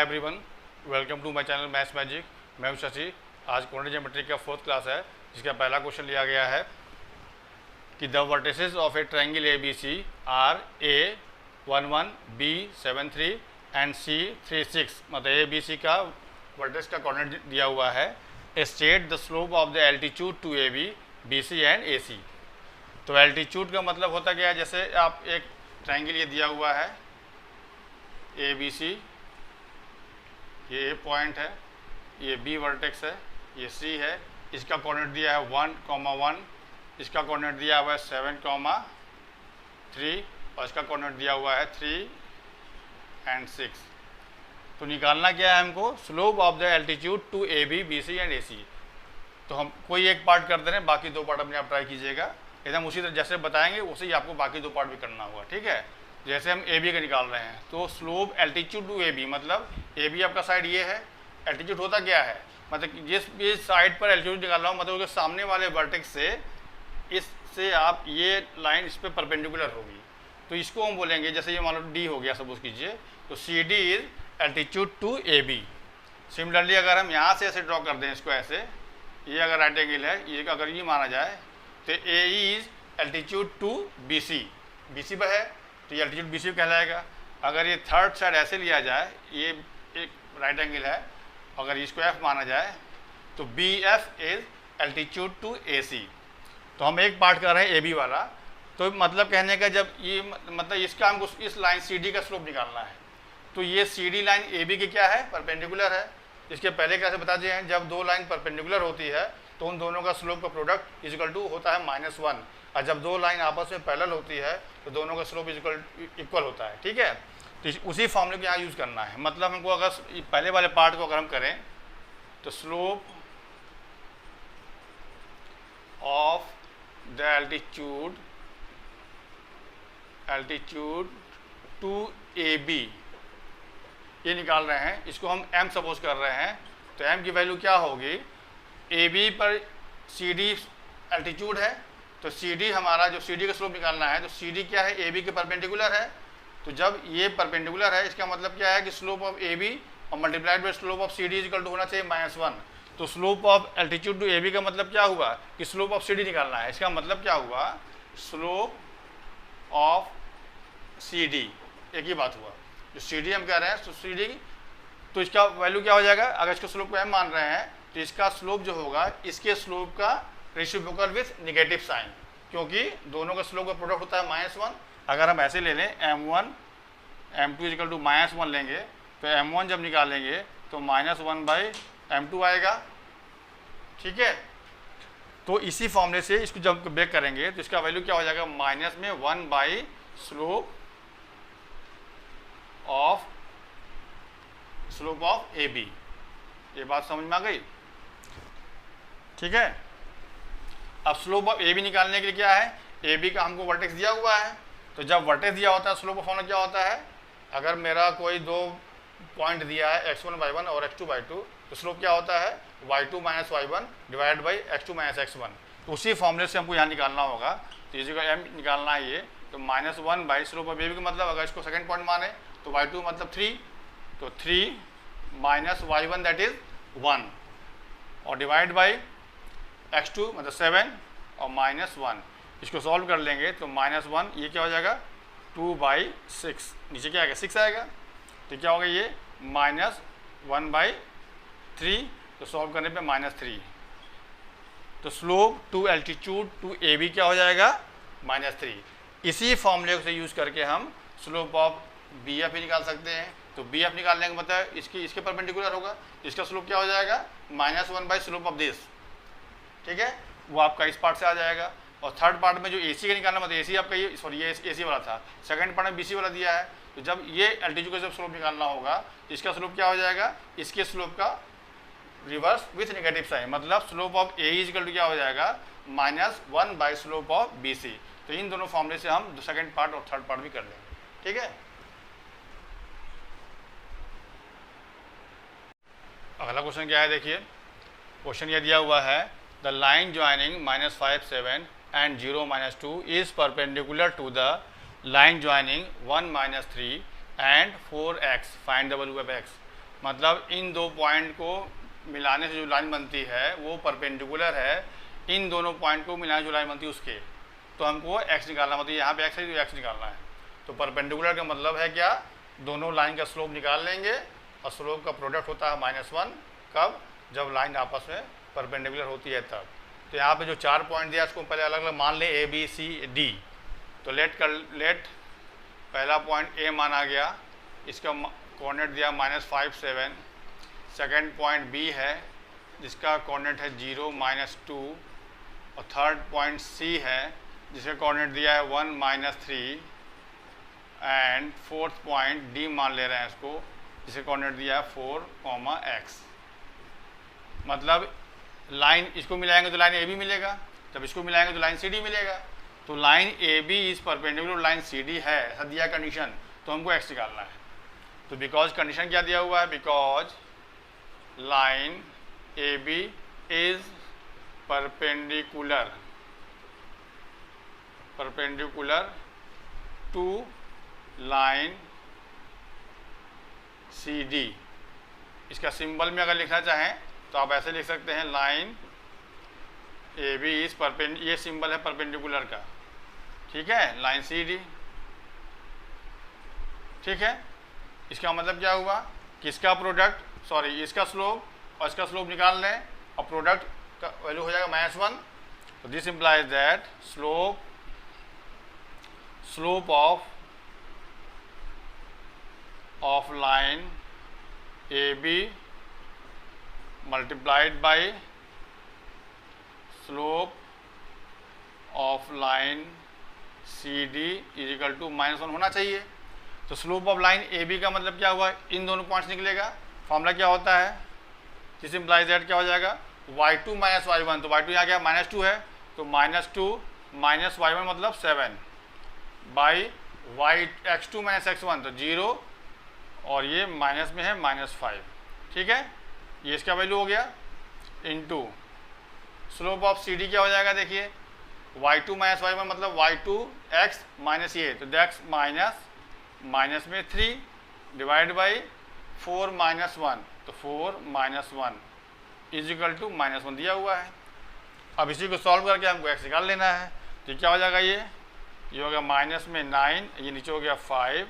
Everyone, welcome to my channel maths magic. मैं हूं शशि। आज क्वाड्रेटिक ज्योमेट्री का 4th क्लास है, जिसका पहला क्वेश्चन लिया गया है कि the vertices of a triangle A B C are A 11 B 73 and C 36। मतलब ए बी सी का वर्टिस का कोऑर्डिनेट दिया हुआ है। State the slope of the altitude to A B C and A C. तो एल्टीट्यूड का मतलब होता क्या है, जैसे आप एक ट्रायंगल ये दिया हुआ है ए बी सी, ये ए पॉइंट है, ये बी वर्टेक्स है, ये सी है, इसका कोऑर्डिनेट दिया है 1,1, इसका कोऑर्डिनेट दिया हुआ है 7,3 और इसका कोऑर्डिनेट दिया हुआ है 3 और 6। तो निकालना क्या है हमको, slope of the altitude to A B C and A C. तो हम कोई एक पार्ट कर दे रहे हैं, बाकी दो पार्ट अपने आप ट्राई कीजिएगा। एकदम उसी तरह जैसे बताएंगे उसे ही आपको बाकी दो पार्ट भी करना होगा, ठीक है। जैसे हम ए बी का निकाल रहे हैं, तो slope altitude to A B, मतलब ए बी आपका साइड ये है, एल्टीट्यूड होता क्या है, मतलब जिस भी साइड पर एल्टीट्यूड निकाल रहा हूँ, मतलब उसके सामने वाले वर्टेक्स से इससे आप ये लाइन इस पर परपेंडिकुलर होगी, तो इसको हम बोलेंगे, जैसे ये मान लो डी हो गया सपोज कीजिए, तो C D is altitude to A B. Similarly अगर हम यहाँ से ऐसे ड्रॉ कर दें इसको ऐसे, ये अगर राइट एंगल है, ये अगर ये माना जाए तो A is altitude to B C, B C पर है तो ये एल्टीट्यूड बी सी कहलाएगा। अगर ये थर्ड साइड ऐसे लिया जाए, ये एक राइट एंगल है, अगर इसको एफ माना जाए तो B F is altitude to A C. तो हम एक पार्ट कर रहे हैं ए बी वाला, तो मतलब कहने का जब ये मतलब इसका हमको इस लाइन सी डी का स्लोप निकालना है, तो ये C D line A B की क्या है, परपेंडिकुलर है। इसके पहले कैसे बता दिए हैं, जब दो लाइन परपेंडिकुलर होती है तो उन दोनों का स्लोप का प्रोडक्ट इजिकल टू होता है -1, और जब दो लाइन आपस में पैरेलल होती है तो दोनों का स्लोप इक्वल होता है, ठीक है। तो उसी फॉर्मूले को यहाँ यूज़ करना है। मतलब हमको अगर पहले वाले पार्ट को अगर हम करें तो slope of the altitude to A B ये निकाल रहे हैं, इसको हम m सपोज कर रहे हैं, तो m की वैल्यू क्या होगी, ए बी पर सी डी एल्टीट्यूड है, तो सी डी हमारा जो सी डी का स्लोप निकालना है, तो सी डी क्या है, ए बी के परपेंडिकुलर है। तो जब ये परपेंडिकुलर है, इसका मतलब क्या है कि स्लोप ऑफ ए बी और multiplied by slope of C D equal to होना चाहिए -1। तो slope of altitude to A B का मतलब क्या हुआ कि स्लोप ऑफ सी डी निकालना है। इसका मतलब क्या हुआ, स्लोप ऑफ सी डी, एक ही बात हुआ। जो सी डी हम कह रहे हैं, तो सी डी, तो इसका वैल्यू क्या हो जाएगा, अगर इसका स्लोप को हम मान रहे हैं तो इसका स्लोप जो होगा इसके स्लोप का रेसिप्रोकल विथ नेगेटिव साइन, क्योंकि दोनों का स्लोप का प्रोडक्ट होता है -1। अगर हम ऐसे ले लें m1 m2 इक्वल टू -1 लेंगे, तो m1 जब निकालेंगे तो -1/m2 आएगा, ठीक है। तो इसी फॉर्मूले से इसको जब ब्रेक करेंगे तो इसका वैल्यू क्या हो जाएगा, माइनस में 1 स्लोप ऑफ ए बी। ये बात समझ में आ गई, ठीक है। अब स्लोप ऑफ ए बी निकालने के लिए क्या है, ए बी का हमको वर्टेक्स दिया हुआ है, तो जब वर्टेक्स दिया होता है स्लोप ऑफ फॉर्मूला क्या होता है, अगर मेरा कोई दो पॉइंट दिया है x1/1 और x2/2, तो स्लोप क्या होता है, y2 - y1 divide by x2 - x1। तो उसी फॉर्मूले से हमको यहाँ निकालना होगा, तो इसी का m निकालना है ये, तो -1 स्लोप ऑफ ए बी का मतलब अगर इसको सेकंड पॉइंट माने तो y2 मतलब 3, तो 3 - y1 दैट इज 1 और डिवाइड बाई x2 मतलब 7 और -1। इसको सॉल्व कर लेंगे तो -1 ये क्या हो जाएगा, 2/6, नीचे क्या आएगा 6 आएगा, तो क्या होगा ये -1/3, तो सॉल्व करने पे -3। तो slope to altitude to A B क्या हो जाएगा, -3। इसी फॉर्मूले से यूज़ करके हम स्लोप ऑफ बी एफ भी निकाल सकते हैं। तो बी एफ निकालने का मतलब इसके परपेंडिकुलर होगा, इसका स्लोप क्या हो जाएगा, -1 स्लोप ऑफ दिस, ठीक है, वो आपका इस पार्ट से आ जाएगा। और थर्ड पार्ट में जो ए सी का निकालना, मतलब ए सी आपका ये, सॉरी ये ए सी वाला था, सेकंड पार्ट में बी सी वाला दिया है, तो जब ये एल्टीट्यूड का जब स्लोप निकालना होगा तो इसका स्लोप क्या हो जाएगा, इसके स्लोप का रिवर्स विथ नेगेटिव साइन, मतलब slope of A is equal to क्या हो जाएगा, -1 स्लोप ऑफ बी सी। तो इन दोनों फॉर्मूले से हम सेकंड पार्ट और थर्ड पार्ट भी कर लेंगे, ठीक है। अगला क्वेश्चन क्या है, देखिए क्वेश्चन ये दिया हुआ है, the line joining -5 7 and 0 -2 is perpendicular to the line joining 1 -3 and 4x, find the value of x। मतलब इन दो पॉइंट को मिलाने से जो लाइन बनती है वो परपेंडिकुलर है इन दोनों पॉइंट को मिलाने जो लाइन बनती है उसके। तो हमको x निकालना, मतलब यहाँ पे x है तो x निकालना है। तो परपेंडिकुलर का मतलब है क्या, दोनों लाइन का स्लोप निकाल लेंगे और स्लोप का प्रोडक्ट होता है -1। कब, जब लाइन आपस में परपेंडिकुलर होती है तब। तो यहाँ पे जो 4 पॉइंट दिया उसको पहले अलग अलग मान लें, A B C D। तो लेट पहला पॉइंट A माना गया, इसका कोऑर्डिनेट दिया -5 7। सेकेंड पॉइंट B है जिसका कोऑर्डिनेट है 0 -2। और थर्ड पॉइंट C है जिसका कोऑर्डिनेट दिया है 1 -3। एंड फोर्थ पॉइंट D मान ले रहे हैं इसको, जिसका कोऑर्डिनेट दिया है 4, x। मतलब लाइन इसको मिलाएंगे तो लाइन AB मिलेगा, जब इसको मिलाएंगे तो लाइन CD मिलेगा। तो line AB is perpendicular line CD है, ऐसा दिया कंडीशन, तो हमको x निकालना है। तो बिकॉज कंडीशन क्या दिया हुआ है, because line AB is perpendicular to line CD। इसका सिंबल में अगर लिखना चाहें तो आप ऐसे लिख सकते हैं, लाइन AB इज ये सिंबल है परपेंडिकुलर का, ठीक है, लाइन CD, ठीक है। इसका मतलब क्या हुआ कि इसका प्रोडक्ट, सॉरी इसका स्लोप और इसका स्लोप निकाल लें और प्रोडक्ट का वैल्यू हो जाएगा -1। तो this implies that slope of line AB multiplied by slope of line CD is equal to -1 होना चाहिए। तो स्लोप ऑफ लाइन AB का मतलब क्या हुआ, इन दोनों पॉइंट्स निकलेगा। फॉर्मूला क्या होता है, दिस इंप्लाइज दैट क्या हो जाएगा, y2 - y1। तो y2 यहाँ क्या -2 है, तो -2 - y1 मतलब 7 बाई x2 - x1 तो 0, और ये माइनस में है -5, ठीक है। ये इसका वैल्यू हो गया, इनटू स्लोप ऑफ CD क्या हो जाएगा, देखिए y2 - y1 मतलब y2 x माइनस ये, तो x माइनस में 3 डिवाइड बाई 4 - 1, तो 4 - 1 इज इक्वल टू -1 दिया हुआ है। अब इसी को सॉल्व करके हमको x निकाल लेना है। तो क्या हो जाएगा, ये हो गया माइनस में 9, ये नीचे हो गया 5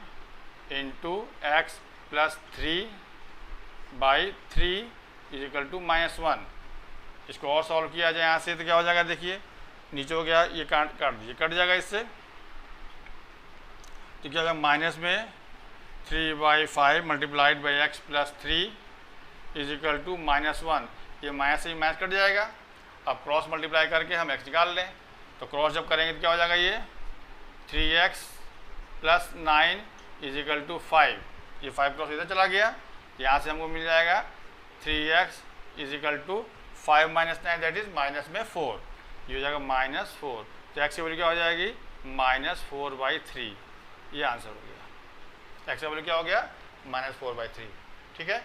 into x plus 3 by 3 is equal to -1। इसको और सॉल्व किया जाए यहाँ से तो क्या हो जाएगा, देखिए नीचे हो गया, ये काट दीजिए, कट जाएगा इससे। तो क्या होगा, माइनस में 3/5 multiplied by x plus 3 is equal to -1। ये माइनस से माइनस कट जाएगा। अब क्रॉस मल्टीप्लाई करके हम x निकाल लें। तो क्रॉस जब करेंगे तो क्या हो जाएगा, ये 3x plus 9 is equal to 5। ये 5 क्रॉस इधर चला गया, यहाँ से हमको मिल जाएगा 3x is equal to 5 - 9 that is minus में 4। ये हो जाएगा -4। तो x की वैल्यू क्या हो जाएगी, -4/3। ये आंसर हो गया। x का वैल्यू क्या हो गया, -4/3, ठीक है।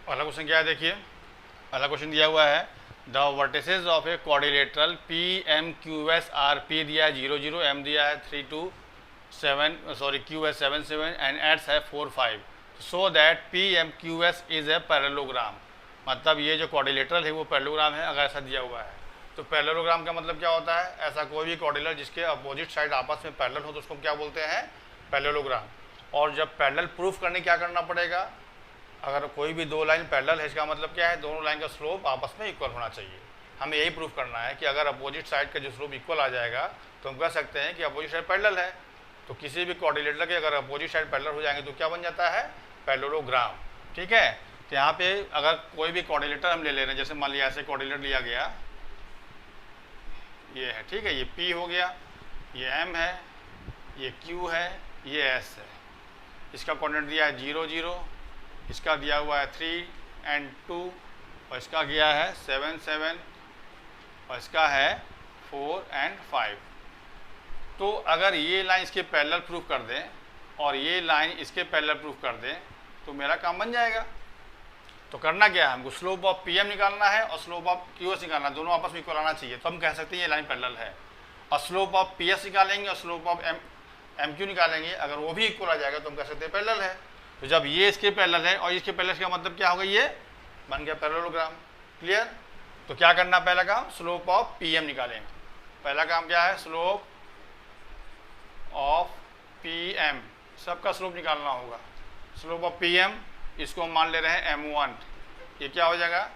अगला क्वेश्चन क्या है, देखिए अगला क्वेश्चन दिया हुआ है, the vertices of a quadrilateral PMQS are, P दिया है 0 0, M दिया है 3 2 7, सॉरी Q है 7 7 एंड एड्स है 4 5, so that PMQS is a parallelogram. मतलब ये जो क्वाड्रिलेटरल है वो पैरेललोग्राम है अगर ऐसा दिया हुआ है। तो पैरेललोग्राम का मतलब क्या होता है, ऐसा कोई भी क्वाड्रिलेटरल जिसके अपोजिट साइड आपस में पैरेलल हो तो उसको क्या बोलते हैं, पैरेललोग्राम। और जब पैरेलल प्रूफ करने क्या करना पड़ेगा, अगर कोई भी दो लाइन पैरेलल है इसका मतलब क्या है, दोनों लाइन का स्लोप आपस में इक्वल होना चाहिए। हमें यही प्रूफ करना है कि अगर अपोजिट साइड का जो स्लोप इक्वल आ जाएगा तो हम कह सकते हैं कि अपोजिट साइड पैरेलल है। तो किसी भी क्वाड्रिलेटरल के अगर अपोजिट साइड पैरेलल हो जाएंगे तो क्या बन जाता है, पैरेललोग्राम, ठीक है। तो यहाँ पे अगर कोई भी क्वाड्रिलेटरल हम ले रहे हैं, जैसे मान लिया ऐसे क्वाड्रिलेटरल लिया गया, ये है, ठीक है, ये P हो गया, ये M है, ये Q है, ये S है। इसका कोऑर्डिनेट दिया है 0 0, इसका दिया हुआ है 3 और 2, और इसका गया है 7 7, और इसका है 4 और 5। तो अगर ये लाइन इसके पैरेलल प्रूफ कर दें और ये लाइन इसके पैरेलल प्रूफ कर दें तो मेरा काम बन जाएगा। तो करना क्या है, हमको स्लोप ऑफ PM निकालना है और स्लोप ऑफ QS निकालना है, दोनों आपस में इक्वल आना चाहिए। तो हम कह सकते हैं ये लाइन पैरेलल है। और स्लोप ऑफ PS निकालेंगे और स्लोप ऑफ एम क्यू निकालेंगे, अगर वो भी इक्वल आ जाएगा तो हम कह सकते हैं पैरेलल है। तो जब ये इसके पैरेलल है और इसके पैरेलल का मतलब क्या होगा, ये बन गया पैरेललोग्राम। क्लियर। तो क्या करना, पहला काम स्लोप ऑफ पी एम निकालेंगे। पहला काम क्या है, स्लोप ऑफ पी एम, सबका स्लोप निकालना होगा। स्लोप ऑफ पी एम, इसको हम मान ले रहे हैं m1, ये क्या हो जाएगा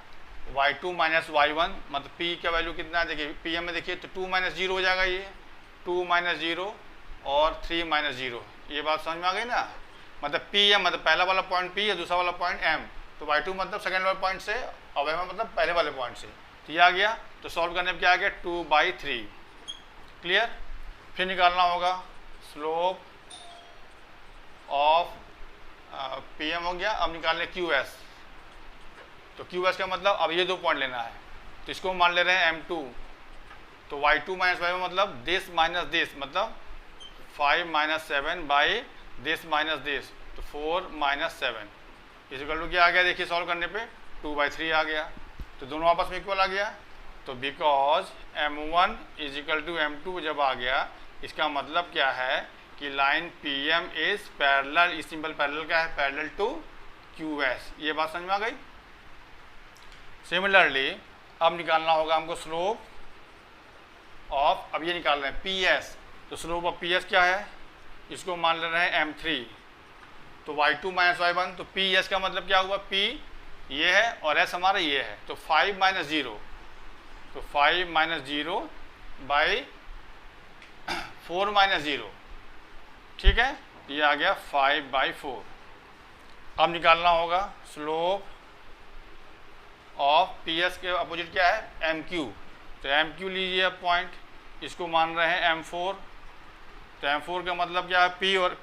y2 माइनस y1, मतलब p का वैल्यू कितना है देखिए, पी एम में देखिए तो 2 माइनस 0 हो जाएगा, ये 2 माइनस 0 और 3 माइनस 0, ये बात समझ में आ गई ना। मतलब पी एम मतलब पहला वाला पॉइंट p है, दूसरा वाला पॉइंट m, तो y2 मतलब सेकेंड वाले पॉइंट से और m मतलब पहले वाले पॉइंट से, तो ये आ गया। तो सॉल्व करने पर क्या आ गया 2/3। क्लियर। फिर निकालना होगा स्लोप ऑफ पी एम हो गया। अब निकालने क्यू एस, तो क्यू एस का मतलब अब ये 2 पॉइंट लेना है, तो इसको मान ले रहे हैं m2, तो y2 माइनस y मतलब दिस माइनस दिस, मतलब 5 minus 7 by this minus this, तो 4 माइनस 7 इक्वल टू क्या आ गया, देखिए सॉल्व करने पे 2/3 आ गया। तो दोनों आपस में इक्वल आ गया। तो because m1 is equal to m2 जब आ गया, इसका मतलब क्या है कि लाइन PM इज पैरेलल, इस सिंबल पैरेलल का है, पैरेलल टू QS। ये बात समझ में आ गई। सिमिलरली अब निकालना होगा हमको स्लोप ऑफ, अब ये निकाल रहे हैं PS, तो स्लोप ऑफ PS क्या है, इसको मान ले रहे हैं m3, तो y2 माइनस y1, तो PS का मतलब क्या हुआ, P ये है और S हमारा ये है, तो 5 माइनस 0, तो 5 माइनस 0 बाई 4 माइनस 0, ठीक है, ये आ गया 5/4। अब निकालना होगा स्लोप ऑफ PS के अपोजिट क्या है MQ, तो MQ लीजिए अब पॉइंट, इसको मान रहे हैं M4, तो M4 का मतलब क्या है P और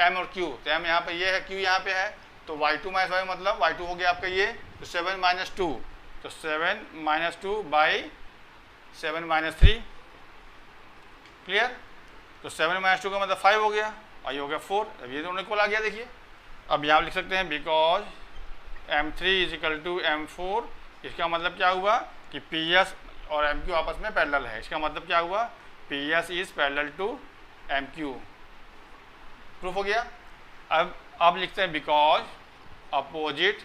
M और Q, तो M यहाँ पे ये है, Q यहाँ पे है, तो y2 माइनस y मतलब y2 हो गया आपका ये, तो 7 माइनस 2, तो 7 माइनस 2 बाई 7 माइनस 3। क्लियर। तो 7 माइनस 2 का मतलब 5 हो गया और ये हो गया 4। अब ये दोनों इक्वल आ गया। देखिए अब यहाँ लिख सकते हैं because m3 is equal to m4, इसका मतलब क्या हुआ कि PS और MQ आपस में पैरेलल है, इसका मतलब क्या हुआ PS is parallel to MQ। Proof हो गया। अब लिखते हैं because opposite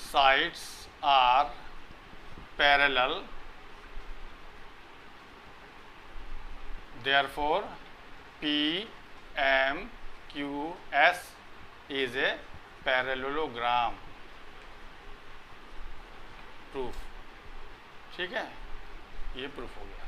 sides are parallel therefore PMQS is a parallelogram। Proof. ठीक है, ये प्रूफ हो गया।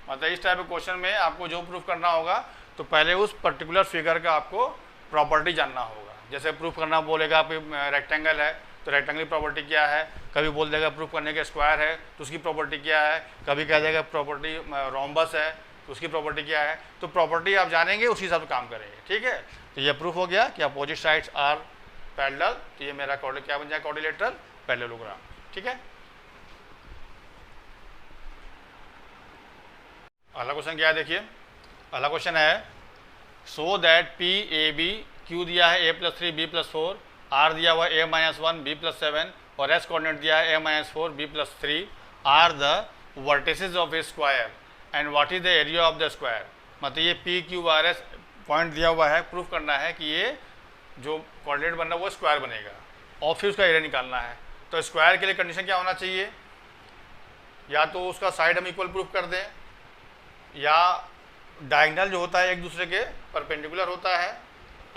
मतलब इस टाइप के क्वेश्चन में आपको जो प्रूफ करना होगा तो पहले उस पर्टिकुलर फिगर का आपको प्रॉपर्टी जानना होगा। जैसे प्रूफ करना बोलेगा आप रेक्टेंगल है तो रेक्टेंगल की प्रॉपर्टी क्या है, कभी बोल देगा प्रूफ करने के स्क्वायर है तो उसकी प्रॉपर्टी क्या है, कभी कह देगा प्रॉपर्टी रोम्बस है तो उसकी प्रॉपर्टी क्या है। तो प्रॉपर्टी आप जानेंगे उसी हिसाब से काम करेंगे। ठीक है, तो ये प्रूफ हो गया कि अपोजिट साइड्स आर पैरेलल, तो ये मेरा क्या बन जाएगा क्वाड्रिलेटरल पैरेललोग्राम। ठीक है, अगला क्वेश्चन क्या है देखिए। अगला क्वेश्चन है so that P A B, Q दिया है a+3 b+4, आर दिया हुआ a-1 b+7 और एस कोऑर्डिनेट दिया है a-4 b+3 are the vertices of a square and what is the area of the square. मतलब ये P Q R S point दिया हुआ है, प्रूफ करना है कि ये जो कोऑर्डिनेट बनना है वो स्क्वायर बनेगा और फिर उसका एरिया निकालना है। तो स्क्वायर के लिए कंडीशन क्या होना चाहिए, या तो उसका साइड हम इक्वल प्रूफ कर दें या डायगोनल जो होता है एक दूसरे के परपेंडिकुलर होता है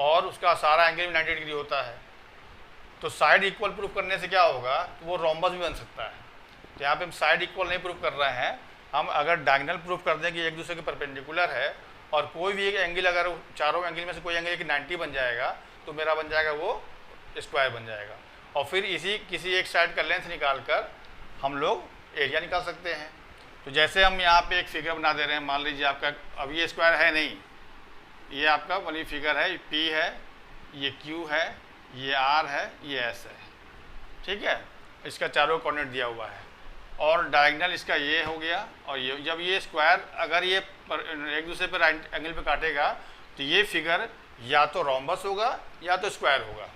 और उसका सारा एंगल भी 90 डिग्री होता है। तो साइड इक्वल प्रूफ करने से क्या होगा, तो वो रोम्बस भी बन सकता है। तो यहाँ पे हम साइड इक्वल नहीं प्रूफ कर रहे हैं, हम अगर डायगोनल प्रूफ कर दें कि एक दूसरे के परपेंडिकुलर है और कोई भी एक एंगल, अगर चारों एंगल में से कोई एंगल 90 बन जाएगा तो मेरा बन जाएगा वो स्क्वायर बन जाएगा। और फिर इसी किसी एक साइड का लेंथ निकाल कर हम लोग एरिया निकाल सकते हैं। तो जैसे हम यहाँ पे एक फिगर बना दे रहे हैं, मान लीजिए आपका अब ये स्क्वायर है नहीं, ये आपका वाली फिगर है, P है, ये Q है, ये R है, ये S है। ठीक है, इसका चारों कोऑर्डिनेट दिया हुआ है और डायगोनल इसका ये हो गया और ये, जब ये स्क्वायर अगर ये एक दूसरे पर एंगल पे काटेगा तो ये फिगर या तो रोम्बस होगा या तो स्क्वायर होगा।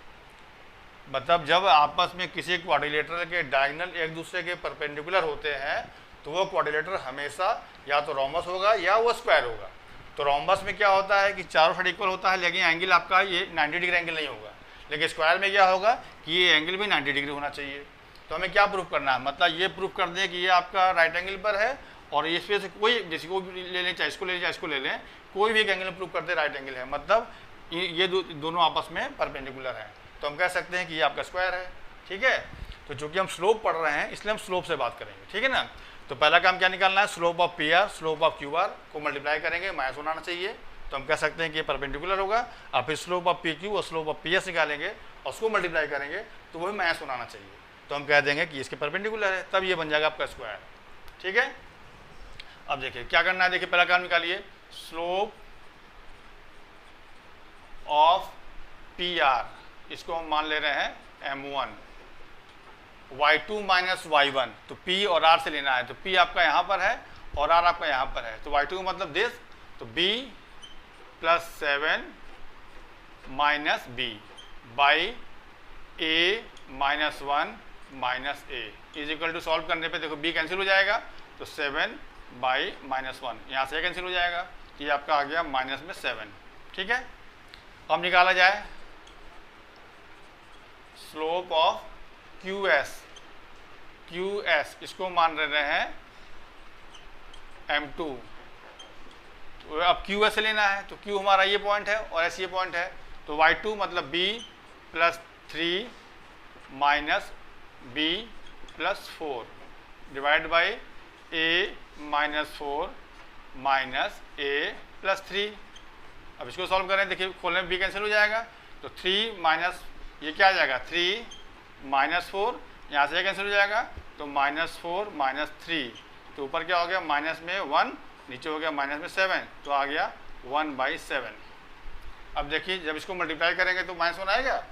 मतलब जब आपस में किसी क्वाड्रिलेटरल के डायगोनल एक दूसरे के परपेंडिकुलर होते हैं तो वो क्वाड्रिलेटरल हमेशा या तो रोम्बस होगा या वो स्क्वायर होगा। तो रोम्बस में क्या होता है कि चारों साइड इक्वल होता है, लेकिन एंगल आपका ये 90 डिग्री एंगल नहीं होगा। लेकिन स्क्वायर में क्या होगा कि ये एंगल भी 90 डिग्री होना चाहिए। तो हमें क्या प्रूफ करना है, मतलब ये प्रूफ कर दें कि ये आपका राइट एंगल पर है और इस पे से कोई जैसे को भी ले लें, चाहे इसको ले लें चाहे इसको ले लें, कोई भी एक एंगल प्रूफ कर दे राइट एंगल है, मतलब ये दोनों आपस में परपेंडिकुलर हैं, तो हम कह सकते हैं कि ये आपका स्क्वायर है। ठीक है, तो चूंकि हम स्लोप पढ़ रहे हैं इसलिए हम स्लोप से बात करेंगे। ठीक है ना, तो पहला काम क्या निकालना है, slope of P R slope of Q R को मल्टीप्लाई करेंगे, माइनस होना चाहिए, तो हम कह सकते हैं कि ये परपेंडिकुलर होगा। और फिर स्लोप ऑफ पी क्यू और स्लोप ऑफ पी एस निकालेंगे और उसको मल्टीप्लाई करेंगे तो वो भी माइनस होना चाहिए, तो हम कह देंगे कि इसके परपेंडिकुलर है, तब ये बन जाएगा आपका स्क्वायर। ठीक है, अब देखिए क्या करना है, देखिए पहला काम निकालिए, स्लोप ऑफ पी आर, इसको हम मान ले रहे हैं m1, y2 माइनस y1, तो p और r से लेना है, तो p आपका यहाँ पर है और r आपका यहाँ पर है, तो y2 का मतलब दिस, तो b plus 7 minus b by a minus 1 minus a is equal to, solve करने पे देखो b कैंसिल हो जाएगा, तो 7 बाई माइनस 1, यहाँ से कैंसिल हो जाएगा, तो ये आपका आ गया माइनस में 7। ठीक है, अब निकाला जाए स्लोप ऑफ QS, इसको मान रहे हैं M2, तो अब QS से लेना है, तो Q हमारा ये पॉइंट है और S ये पॉइंट है, तो Y2 मतलब B plus 3 minus B plus 4 divide by A minus 4 minus A plus 3। अब इसको सॉल्व करें, देखिए खोलने में B कैंसिल हो जाएगा, तो 3 माइनस ये क्या आ जाएगा 3 माइनस 4, यहाँ से कैंसिल हो जाएगा, तो माइनस 4 माइनस 3, तो ऊपर क्या हो गया माइनस में 1, नीचे हो गया माइनस में 7, तो आ गया 1/7। अब देखिए जब इसको मल्टीप्लाई करेंगे तो माइनस 1 आएगा।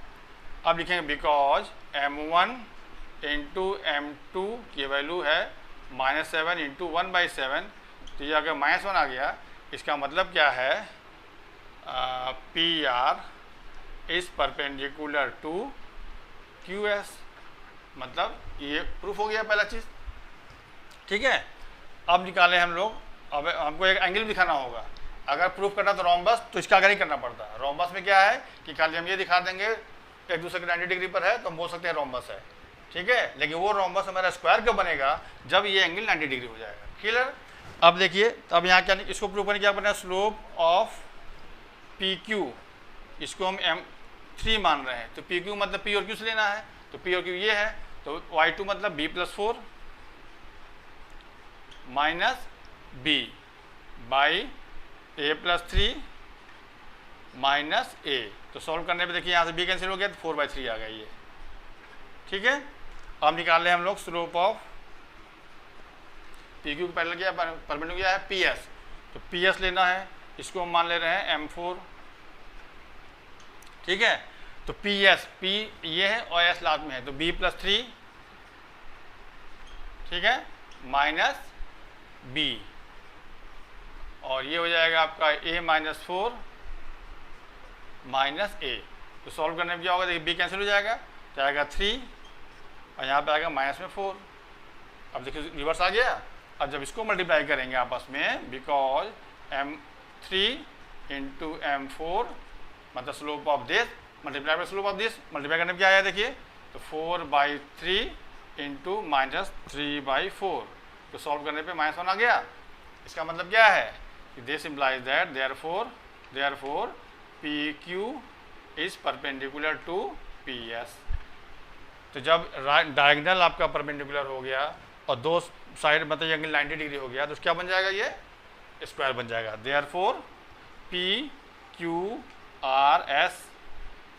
अब लिखेंगे बिकॉज m1 इंटू m2 की वैल्यू है माइनस 7 इंटू 1/7, तो ये अगर माइनस 1 आ गया, इसका मतलब क्या है, P R is perpendicular to QS, मतलब ये प्रूफ हो गया पहला चीज़। ठीक है, अब निकालें हम लोग, अब हमको एक एंगल दिखाना होगा, अगर प्रूफ करना तो रोम्बस, तो इसका आगे नहीं करना पड़ता। रोम्बस में क्या है कि खाली हम ये दिखा देंगे एक दूसरे के 90 डिग्री पर है तो हम बोल सकते हैं रोम्बस है। ठीक है, लेकिन वो रोम्बस हमारा स्क्वायर कब बनेगा, जब ये एंगल 90 डिग्री हो जाएगा। क्लियर, अब देखिए, अब यहाँ क्या इसको प्रूफ करने क्या बना, स्लोप ऑफ PQ, इसको हम M3 मान रहे हैं, तो PQ मतलब P और Q से लेना है, तो P और Q ये है, तो Y2 मतलब B plus 4 minus B by A plus 3 minus A, तो सॉल्व करने पे देखिए यहाँ से B कैंसिल हो गया, तो 4/3 आ गया ये। ठीक है, अब निकाल लें हम लोग स्लोप ऑफ PQ का पहले क्या परपेंडिकुलर क्या है PS, तो PS लेना है, इसको हम मान ले रहे हैं M4। ठीक है, तो PS P ये है और S लास्ट में है, तो B प्लस 3, ठीक है, माइनस B, और ये हो जाएगा आपका A माइनस 4 माइनस A, तो सॉल्व करने में क्या होगा, देखिए B कैंसिल हो जाएगा, तो आएगा 3 और यहाँ पे आएगा माइनस में 4। अब देखिए रिवर्स आ गया। अब जब इसको मल्टीप्लाई करेंगे आपस में, बिकॉज M3 इंटू M4 मतलब slope of this multiply by slope of this, multiply करने में क्या आया देखिए, तो 4/3 इंटू माइनस 3/4, तो सॉल्व करने पे -1 आ गया। इसका मतलब क्या है कि this implies that therefore PQ is perpendicular to PS। तो जब डायगोनल आपका परपेंडिकुलर हो गया और दो साइड मतलब एंगल 90 डिग्री हो गया, तो क्या बन जाएगा, ये स्क्वायर बन जाएगा। Therefore PQRS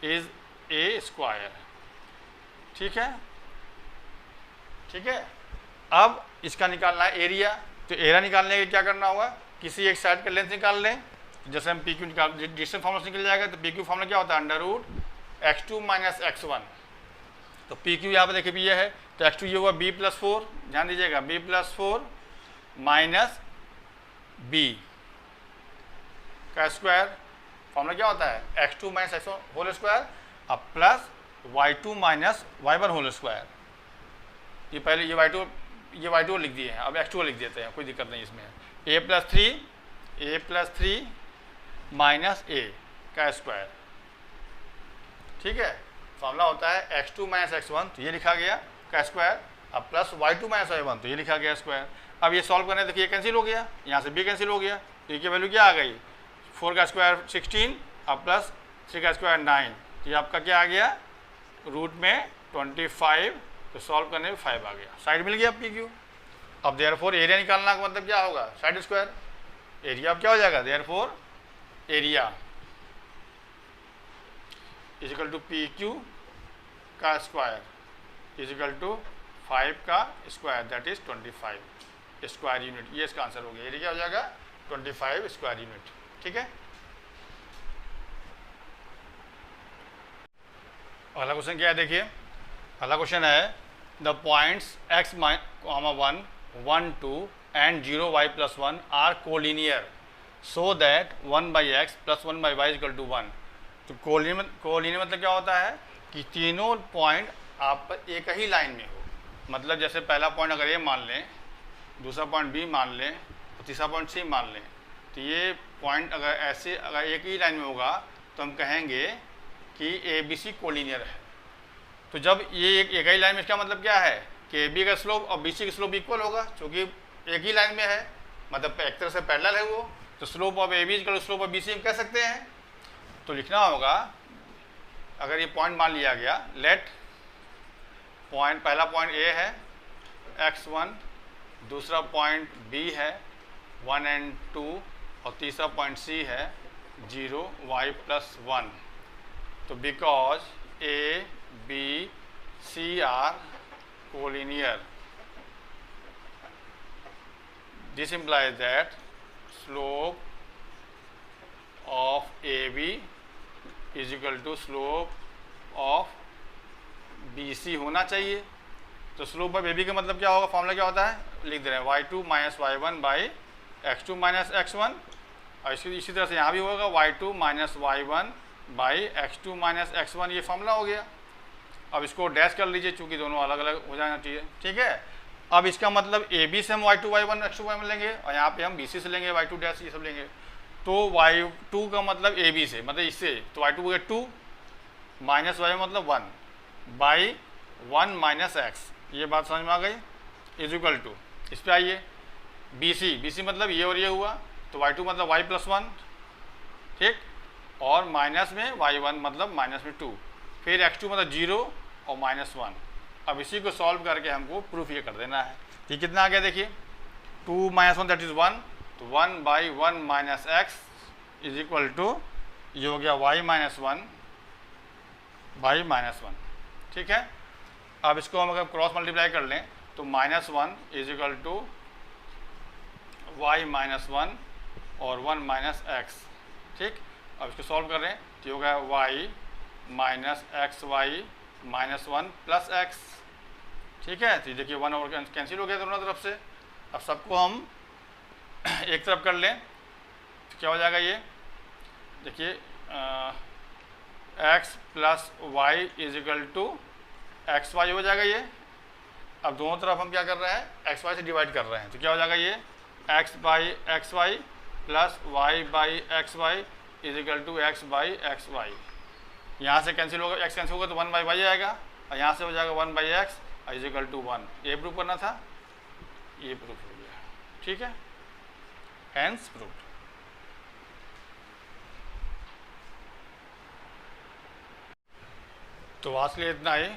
is a square. ठीक है, ठीक है। अब इसका निकालना है एरिया, तो एरिया निकालने के क्या करना होगा, किसी एक साइड का लेंथ निकाल लें। जैसे हम PQ निकाल, डिस्टेंस फॉर्मूला निकल जाएगा, तो PQ फॉर्मूला क्या होता है, √x2 माइनस x1। तो PQ यहाँ पर देखिए ये है, तो x2 ये हुआ B प्लस 4, ध्यान दीजिएगा B प्लस 4 माइनस B का स्क्वायर। फॉर्मूला क्या होता है, x2 minus x1 whole square अब plus y2 minus y1 whole square. ये पहले ये y2 ये y2 लिख दिए हैं, अब x2 लिख देते हैं, कोई दिक्कत नहीं इसमें। a plus three minus a का स्क्वायर, ठीक है। फॉर्मूला होता है x2 माइनस x1, तो ये लिखा गया का स्क्वायर, अब प्लस y2 माइनस y1, तो ये लिखा गया स्क्वायर। अब ये सॉल्व करने, देखिए ये कैंसिल हो गया, यहाँ से b कैंसिल हो गया, तो की वैल्यू क्या आ गई, 4 का स्क्वायर 16, अब प्लस 3 का स्क्वायर 9, तो ये आपका क्या आ गया, रूट में 25, तो सॉल्व करने में 5 आ गया, साइड मिल गया पी क्यू। अब देयरफॉर एरिया निकालना का मतलब क्या होगा, साइड स्क्वायर, एरिया अब क्या हो जाएगा, therefore area is equal to P Q का स्क्वायर इज इक्वल टू 5 का square, that is 25 square unit. ये इसका आंसर हो गया, एरिया क्या हो जाएगा 25 स्क्वायर यूनिट, ठीक है। अगला क्वेश्चन क्या है, देखिए अगला क्वेश्चन है the points x, 1, 1, 2 and 0 y plus 1 are collinear so that 1 by x plus 1 by y equal to 1। तो कोलिनियर मतलब क्या होता है कि तीनों पॉइंट आप एक ही लाइन में हो, मतलब जैसे पहला पॉइंट अगर ए मान लें, दूसरा पॉइंट बी मान लें, और तीसरा पॉइंट सी मान लें, तो ये पॉइंट अगर ऐसे अगर एक ही लाइन में होगा तो हम कहेंगे कि ए बी सी कोलिनियर है। तो जब ये एक ही लाइन में, इसका मतलब क्या है कि ए बी का स्लोप और बी सी का स्लोप इक्वल होगा, क्योंकि एक ही लाइन में है, मतलब एक तरह से पैरेलल है वो, तो slope of A B equal slope of B C हम कह सकते हैं। तो लिखना होगा, अगर ये पॉइंट मान लिया गया, लेट पॉइंट, पहला पॉइंट ए है x1, दूसरा पॉइंट बी है 1 and 2, और तीसरा पॉइंट सी है 0 y प्लस 1। तो because A B C are collinear, this implies that slope of AB is equal to slope of BC होना चाहिए। तो स्लोप ऑफ AB का मतलब क्या होगा, फॉर्मूला क्या होता है, लिख दे रहे हैं y2 minus y1 by x2 minus x1, और इसी तरह से यहाँ भी होगा y2 minus y1 by x2 minus x1, ये फॉर्मूला हो गया। अब इसको डैश कर लीजिए, चूँकि दोनों अलग अलग हो जाना चाहिए, ठीक है। अब इसका मतलब ए बी से हम y2 y1 x2 y1 लेंगे, और यहाँ पे हम बी सी से लेंगे y2 डैश, ये सब लेंगे। तो y2 का मतलब ए बी से, मतलब इससे, तो y2 हो गया 2 माइनस y मतलब 1 बाई 1 माइनस x, ये बात समझ में आ गई, इज इक्वल टू, इस पे आइए बी सी मतलब ये और ये हुआ, तो y2 मतलब y प्लस 1, ठीक, और माइनस में y1 मतलब माइनस में 2, फिर x2 मतलब 0 और माइनस 1। अब इसी को सॉल्व करके हमको प्रूफ ये कर देना है। ये कितना आ गया, देखिए 2 माइनस 1 दैट इज 1, तो 1 by 1 minus x is equal to, ये हो गया y माइनस 1 बाई माइनस 1, ठीक है। अब इसको हम अगर क्रॉस मल्टीप्लाई कर लें तो minus 1 is equal to y minus 1 और 1 माइनस एक्स, ठीक। अब इसको सॉल्व कर रहे हैं तो ये हो गया y minus x y minus 1 plus x, ठीक है। तो देखिए 1 और कैंसिल हो गया दोनों तरफ से। अब सबको हम एक तरफ कर लें तो क्या हो जाएगा, ये देखिए x plus y is equal to x y हो जाएगा ये। अब दोनों तरफ हम क्या कर रहे हैं, एक्स वाई से डिवाइड कर रहे हैं, तो क्या हो जाएगा ये x by x y plus y by x y is equal to x by x y. यहाँ से कैंसिल होगा, x कैंसिल होगा तो 1 बाई वाई आएगा, और यहाँ से हो जाएगा 1 by x is equal to 1। ये प्रूफ करना था, ये प्रूफ हो गया, ठीक है, हैंस प्रूफ। तो आज के लिए इतना ही।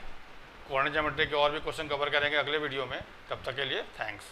कोऑर्डिनेट ज्योमेट्री के और भी क्वेश्चन कवर करेंगे अगले वीडियो में, तब तक के लिए थैंक्स।